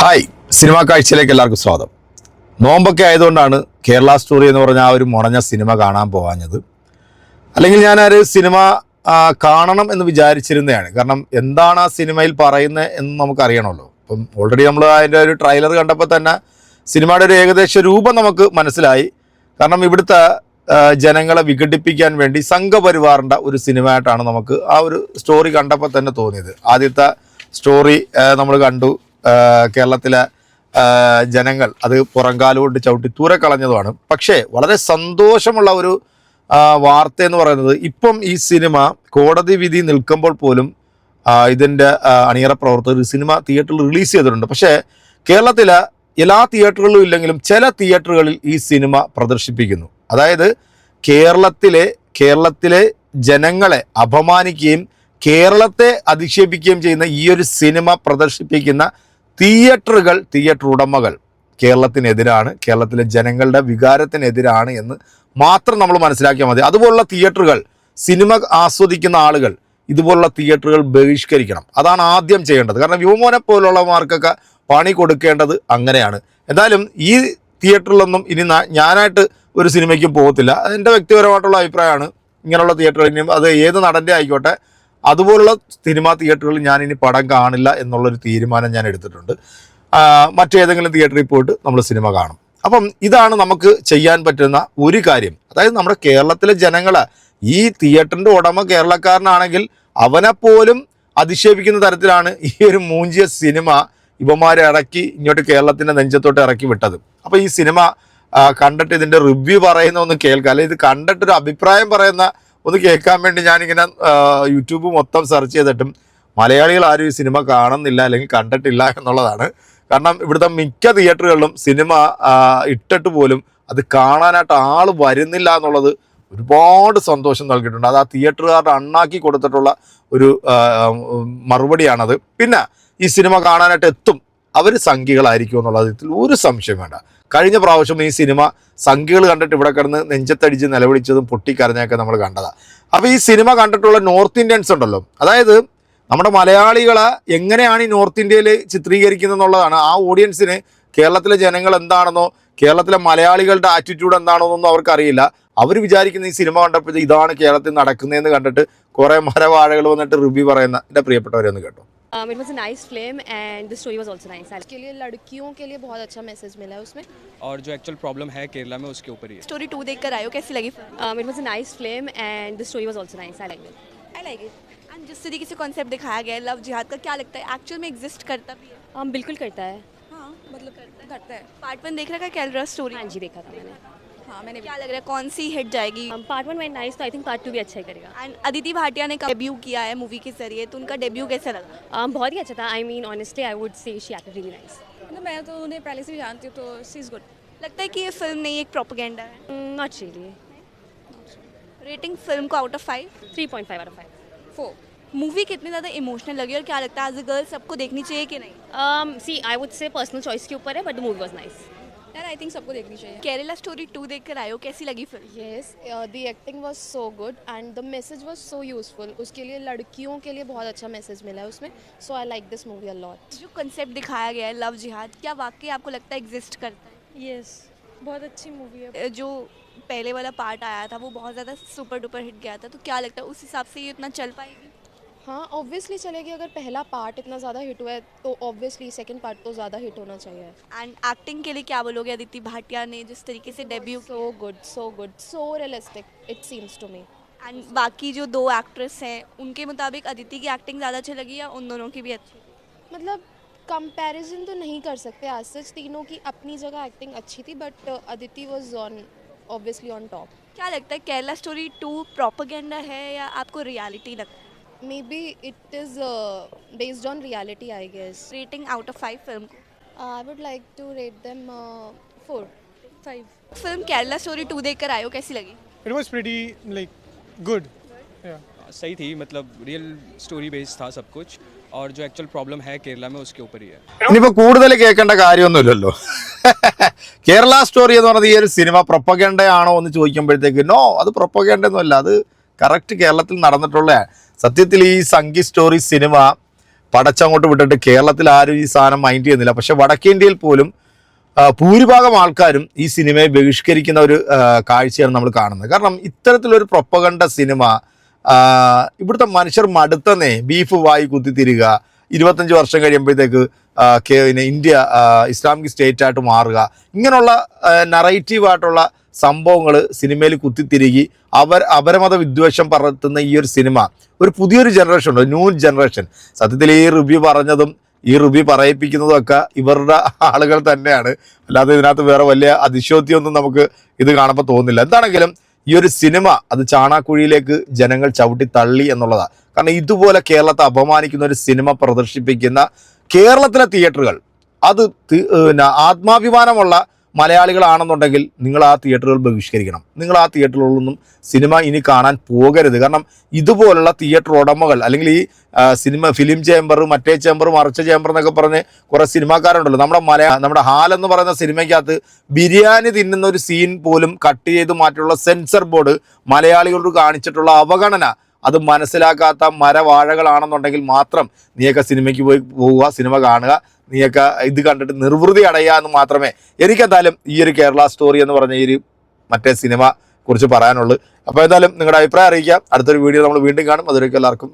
Hi, cinema കാഴ്ചയിലേക്ക് എല്ലാവർക്കും സ്വാഗതം. നോമ്പൊക്കെ ആയതുകൊണ്ടാണ് കേരള സ്റ്റോറി എന്ന് പറഞ്ഞ ആ ഒരു മുടഞ്ഞ സിനിമ കാണാൻ പോകാഞ്ഞത്. അല്ലെങ്കിൽ ഞാൻ ആ ഒരു സിനിമ കാണണം എന്ന് വിചാരിച്ചിരുന്നതാണ്. കാരണം എന്താണ് ആ സിനിമയിൽ പറയുന്നത് എന്ന് നമുക്കറിയണമല്ലോ. അപ്പം ഓൾറെഡി നമ്മൾ അതിൻ്റെ ഒരു ട്രെയിലർ കണ്ടപ്പോൾ തന്നെ സിനിമയുടെ ഒരു ഏകദേശ രൂപം നമുക്ക് മനസ്സിലായി. കാരണം ഇവിടുത്തെ ജനങ്ങളെ വിഘടിപ്പിക്കാൻ വേണ്ടി സംഘപരിവാറിൻ്റെ ഒരു സിനിമയായിട്ടാണ് നമുക്ക് ആ ഒരു സ്റ്റോറി കണ്ടപ്പോൾ തന്നെ തോന്നിയത്. ആദ്യത്തെ സ്റ്റോറി നമ്മൾ കണ്ടു. കേരളത്തിലെ ജനങ്ങൾ അത് പുറംകാലുകൊണ്ട് ചവിട്ടി ദൂരെ കളഞ്ഞതുമാണ്. പക്ഷേ വളരെ സന്തോഷമുള്ള ഒരു വാർത്ത എന്ന് പറയുന്നത്, ഇപ്പം ഈ സിനിമ കോടതി വിധി നിൽക്കുമ്പോൾ പോലും ഇതിൻ്റെ അണിയറ പ്രവർത്തകർ സിനിമ തിയേറ്ററിൽ റിലീസ് ചെയ്തിട്ടുണ്ട്. പക്ഷേ കേരളത്തിലെ എല്ലാ തിയേറ്ററുകളിലും ഇല്ലെങ്കിലും ചില തിയേറ്ററുകളിൽ ഈ സിനിമ പ്രദർശിപ്പിക്കുന്നു. അതായത് കേരളത്തിലെ ജനങ്ങളെ അപമാനിക്കുകയും കേരളത്തെ അധിക്ഷേപിക്കുകയും ചെയ്യുന്ന ഈ ഒരു സിനിമ പ്രദർശിപ്പിക്കുന്ന തിയേറ്റർ ഉടമകൾ കേരളത്തിനെതിരാണ്, കേരളത്തിലെ ജനങ്ങളുടെ വികാരത്തിനെതിരാണ് എന്ന് മാത്രം നമ്മൾ മനസ്സിലാക്കിയാൽ മതി. അതുപോലുള്ള തിയേറ്ററുകൾ, സിനിമ ആസ്വദിക്കുന്ന ആളുകൾ ഇതുപോലുള്ള തിയേറ്ററുകൾ ബഹിഷ്കരിക്കണം. അതാണ് ആദ്യം ചെയ്യേണ്ടത്. കാരണം യുവമോനെ പോലുള്ളവർക്കൊക്കെ പണി കൊടുക്കേണ്ടത് അങ്ങനെയാണ്. എന്തായാലും ഈ തിയേറ്ററിലൊന്നും ഇനി ഞാനായിട്ട് ഒരു സിനിമയ്ക്കും പോകത്തില്ല. അതെൻ്റെ വ്യക്തിപരമായിട്ടുള്ള അഭിപ്രായമാണ്. ഇങ്ങനെയുള്ള തിയേറ്ററുകളിലും അത് ഏത് നടൻ്റെ ആയിക്കോട്ടെ, അതുപോലുള്ള സിനിമാ തിയേറ്ററുകളിൽ ഞാനിനി പടം കാണില്ല എന്നുള്ളൊരു തീരുമാനം ഞാൻ എടുത്തിട്ടുണ്ട്. മറ്റേതെങ്കിലും തിയേറ്ററിൽ പോയിട്ട് നമ്മൾ സിനിമ കാണും. അപ്പം ഇതാണ് നമുക്ക് ചെയ്യാൻ പറ്റുന്ന ഒരു കാര്യം. അതായത് നമ്മുടെ കേരളത്തിലെ ജനങ്ങളെ, ഈ തിയേറ്ററിൻ്റെ ഉടമ കേരളക്കാരനാണെങ്കിൽ അവനെപ്പോലും അധിക്ഷേപിക്കുന്ന തരത്തിലാണ് ഈ ഒരു മൂഞ്ചിയ സിനിമ ഇവന്മാരെ ഇങ്ങോട്ട് കേരളത്തിൻ്റെ നെഞ്ചത്തോട്ട് ഇറക്കി വിട്ടത്. അപ്പോൾ ഈ സിനിമ കണ്ടിട്ട് ഇതിൻ്റെ റിവ്യൂ പറയുന്ന ഒന്ന് കേൾക്കുക, അല്ലെങ്കിൽ ഇത് കണ്ടിട്ടൊരു അഭിപ്രായം പറയുന്ന ഒന്ന് കേൾക്കാൻ വേണ്ടി ഞാനിങ്ങനെ യൂട്യൂബ് മൊത്തം സെർച്ച് ചെയ്തിട്ടും മലയാളികൾ ആരും ഈ സിനിമ കാണുന്നില്ല അല്ലെങ്കിൽ കണ്ടിട്ടില്ല എന്നുള്ളതാണ്. കാരണം ഇവിടുത്തെ മിക്ക തിയേറ്ററുകളിലും സിനിമ ഇട്ടിട്ട് പോലും അത് കാണാനായിട്ട് ആൾ വരുന്നില്ല എന്നുള്ളത് ഒരുപാട് സന്തോഷം നൽകിയിട്ടുണ്ട്. അത് ആ തിയേറ്ററുകാരുടെ അണ്ണാക്കി കൊടുത്തിട്ടുള്ള ഒരു മറുപടിയാണത്. പിന്നെ ഈ സിനിമ കാണാനായിട്ട് എത്തും അവർ സംഖ്യകളായിരിക്കും എന്നുള്ളത് ഇതിൽ ഒരു സംശയം വേണ്ട. കഴിഞ്ഞ പ്രാവശ്യം ഈ സിനിമ സംഖ്യകൾ കണ്ടിട്ട് ഇവിടെ കിടന്ന് നെഞ്ചത്തടിച്ച് നിലവിളിച്ചതും പൊട്ടിക്കരഞ്ഞൊക്കെ നമ്മൾ കണ്ടതാണ്. അപ്പോൾ ഈ സിനിമ കണ്ടിട്ടുള്ള നോർത്ത് ഇന്ത്യൻസ് ഉണ്ടല്ലോ, അതായത് നമ്മുടെ മലയാളികളെ എങ്ങനെയാണ് ഈ നോർത്ത് ഇന്ത്യയിൽ ചിത്രീകരിക്കുന്നത് എന്നുള്ളതാണ്. ആ ഓഡിയൻസിന് കേരളത്തിലെ ജനങ്ങൾ എന്താണെന്നോ കേരളത്തിലെ മലയാളികളുടെ ആറ്റിറ്റ്യൂഡ് എന്താണെന്നൊന്നും അവർക്കറിയില്ല. അവർ വിചാരിക്കുന്ന ഈ സിനിമ കണ്ടപ്പോൾ ഇതാണ് കേരളത്തിൽ നടക്കുന്നതെന്ന് കണ്ടിട്ട് കുറേ മരവാഴകൾ വന്നിട്ട് റിവ്യൂ പറയുന്ന എൻ്റെ പ്രിയപ്പെട്ടവരെന്ന് കേട്ടോ. It was a nice film and the story was also nice. के लिए लड़कियों के लिए बहुत अच्छा मैसेज मिला है उसमें. और जो एक्चुअल प्रॉब्लम है केरला में उसके ऊपर ही है. Story 2 देखकर आए हो, कैसी लगी? It was a nice film and the story was also nice. I liked it. I like it. And जिस तरीके से कॉन्सेप्ट दिखाया गया है लव जिहाद का, क्या लगता है एक्चुअल में एग्जिस्ट करता भी है? बिल्कुल करता है. हाँ मतलब करता है. पार्ट 1 देख रखा है केरला स्टोरी? हाँ जी देखा था मैंने. हाँ मैंने. क्या लग रहा है कौन सी हिट जाएगी? पार्ट 1 वेरी नाइस, तो आई थिंक पार्ट 2 भी अच्छा ही करेगा. एंड अदिति भाटिया ने डेब्यू किया है मूवी के जरिए, तो उनका डेब्यू कैसा लगा? बहुत ही अच्छा था. I mean honestly I would से शी एक्टेड रियली नाइस. मैं तो उन्हें पहले से भी जानती हूँ, तो शी इज गुड. लगता है कि ये फिल्म नहीं एक प्रोपेगेंडा है? Not really. रेटिंग फिल्म को out of 5? 3.5 out of 5. 4. Movie कितनी ज़्यादा इमोशनल लगी और क्या लगता है एज अ गर्ल सबको देखनी चाहिए कि नहीं? See I would say personal choice के ऊपर है, but the movie was nice. यार आई थिंक सबको देखनी चाहिए. केरला स्टोरी 2 देखकर आए हो, कैसी लगी film? Yes, the acting was so good and the message was so useful. उसके लिए लड़कियों के लिए बहुत अच्छा मैसेज मिला है उसमें. So I like this movie a lot. जो कंसेप्ट दिखाया गया है लव जिहाद, क्या वाकई आपको लगता है एग्जिस्ट करता है? Yes, बहुत अच्छी मूवी है. जो पहले वाला पार्ट आया था वो बहुत ज़्यादा सुपर डुपर हिट गया था, तो क्या लगता है उस हिसाब से ये इतना चल पाएगी? हाँ ऑब्वियसली चलेगी. अगर पहला पार्ट इतना ज़्यादा हिट हुआ है तो ऑब्वियसली सेकंड पार्ट तो ज़्यादा हिट होना चाहिए. एंड एक्टिंग के लिए क्या बोलोगे? अदिति भाटिया ने जिस तरीके से debut, so good, so realistic it seems to me. And बाकी जो 2 एक्ट्रेस हैं उनके मुताबिक अदिति की एक्टिंग ज़्यादा अच्छी लगी या उन दोनों की भी अच्छी? मतलब कंपैरिजन तो नहीं कर सकते आज सच. तीनों की अपनी जगह एक्टिंग अच्छी थी, but Aditi was obviously on top. क्या लगता है केरला स्टोरी 2 प्रोपेगेंडा है या आपको रियलिटी लगता है? Maybe it is based on reality, I guess. Rating out of 5 film को? I would like to rate them 4, 5. Film Kerala story 2 देखकर आए हो, कैसी लगी? It was pretty like good. Yeah. सही थी, मतलब रियल स्टोरी बेस्ड था सब कुछ. और जो एक्चुअल प्रॉब्लम है केरला में उसके ऊपर ही है. ഇനിയിപ്പോൾ കൂടുതൽ കേൾക്കേണ്ട കാര്യമൊന്നുമില്ലല്ലോ. കേരള സ്റ്റോറി എന്ന് പറഞ്ഞത് ഈ ഒരു സിനിമ പ്രൊപ്പഗൻഡയാണോ എന്ന് ചോദിക്കുമ്പോഴത്തേക്ക് നോ, അത് പ്രൊപ്പഗൻഡയൊന്നുമല്ല. അത് കറക്റ്റ് കേരളത്തിൽ നടന്നിട്ടുള്ള. സത്യത്തിൽ ഈ സംഗീത് സ്റ്റോറി സിനിമ പടച്ചങ്ങോട്ട് വിട്ടിട്ട് കേരളത്തിൽ ആരും ഈ സാധനം മൈൻഡ് ചെയ്യുന്നില്ല. പക്ഷെ വടക്കേന്ത്യയിൽ പോലും ഭൂരിഭാഗം ആൾക്കാരും ഈ സിനിമയെ ബഹിഷ്കരിക്കുന്ന ഒരു കാഴ്ചയാണ് നമ്മൾ കാണുന്നത്. കാരണം ഇത്തരത്തിലൊരു പ്രൊപ്പഗണ്ട സിനിമ ഇവിടുത്തെ മനുഷ്യർ മടുത്തന്നേ. ബീഫ് വായി കുത്തിത്തിരിക, 25 വർഷം കഴിയുമ്പോഴത്തേക്ക് ഇന്ത്യ ഇസ്ലാമിക് സ്റ്റേറ്റ് ആയിട്ട് മാറുക, ഇങ്ങനെയുള്ള നറേറ്റീവായിട്ടുള്ള സംഭവങ്ങൾ സിനിമയിൽ കുത്തിത്തിരികി അപരമത വിദ്വേഷം പരത്തുന്ന ഈ ഒരു സിനിമ ഒരു പുതിയൊരു ജനറേഷൻ ഉണ്ട്, ന്യൂ ജനറേഷൻ. സത്യത്തിൽ ഈ റിവ്യൂ പറഞ്ഞതും ഈ റിവ്യൂ പറയിപ്പിക്കുന്നതും ഒക്കെ ഇവരുടെ ആളുകൾ തന്നെയാണ്. അല്ലാതെ ഇതിനകത്ത് വേറെ വലിയ അതിശോക്തിയൊന്നും നമുക്ക് ഇത് കാണുമ്പോൾ തോന്നുന്നില്ല. എന്താണെങ്കിലും ഈ ഒരു സിനിമ അത് ചാണാക്കുഴിയിലേക്ക് ജനങ്ങൾ ചവിട്ടി തള്ളി എന്നുള്ളതാണ്. കാരണം ഇതുപോലെ കേരളത്തെ അപമാനിക്കുന്ന ഒരു സിനിമ പ്രദർശിപ്പിക്കുന്ന കേരളത്തിലെ തിയേറ്ററുകൾ, അത് ആത്മാഭിമാനമുള്ള മലയാളികളാണെന്നുണ്ടെങ്കിൽ നിങ്ങൾ ആ തിയേറ്ററുകൾ ബഹിഷ്കരിക്കണം. നിങ്ങൾ ആ തിയേറ്ററുകളിലൊന്നും സിനിമ ഇനി കാണാൻ പോകരുത്. കാരണം ഇതുപോലുള്ള തിയേറ്റർ ഉടമകൾ, അല്ലെങ്കിൽ ഈ ഫിലിം ചേംബർ, മറ്റേ ചേംബർ, മറിച്ച ചേംബർ എന്നൊക്കെ പറഞ്ഞ് കുറേ സിനിമാക്കാരുണ്ടല്ലോ. നമ്മുടെ ഹാലെന്ന് പറയുന്ന സിനിമയ്ക്കകത്ത് ബിരിയാണി തിന്നുന്ന ഒരു സീൻ പോലും കട്ട് ചെയ്ത് മാറ്റിയുള്ള സെൻസർ ബോർഡ് മലയാളികളോട് കാണിച്ചിട്ടുള്ള അവഗണന, അത് മനസ്സിലാക്കാത്ത മരവാഴകളാണെന്നുണ്ടെങ്കിൽ മാത്രം നീയൊക്കെ സിനിമയ്ക്ക് പോവുക, സിനിമ കാണുക, നീയൊക്കെ ഇത് കണ്ടിട്ട് നിർവൃതി അടയുക എന്ന് മാത്രമേ എനിക്കെന്തായാലും ഈ ഒരു കേരള സ്റ്റോറി എന്ന് പറഞ്ഞ ഈ ഒരു മറ്റേ സിനിമ കുറിച്ച് പറയാനുള്ളൂ. അപ്പോൾ എന്തായാലും നിങ്ങളുടെ അഭിപ്രായം അറിയിക്കാം. അടുത്തൊരു വീഡിയോ നമ്മൾ വീണ്ടും കാണും. അതുവരേക്കും എല്ലാവർക്കും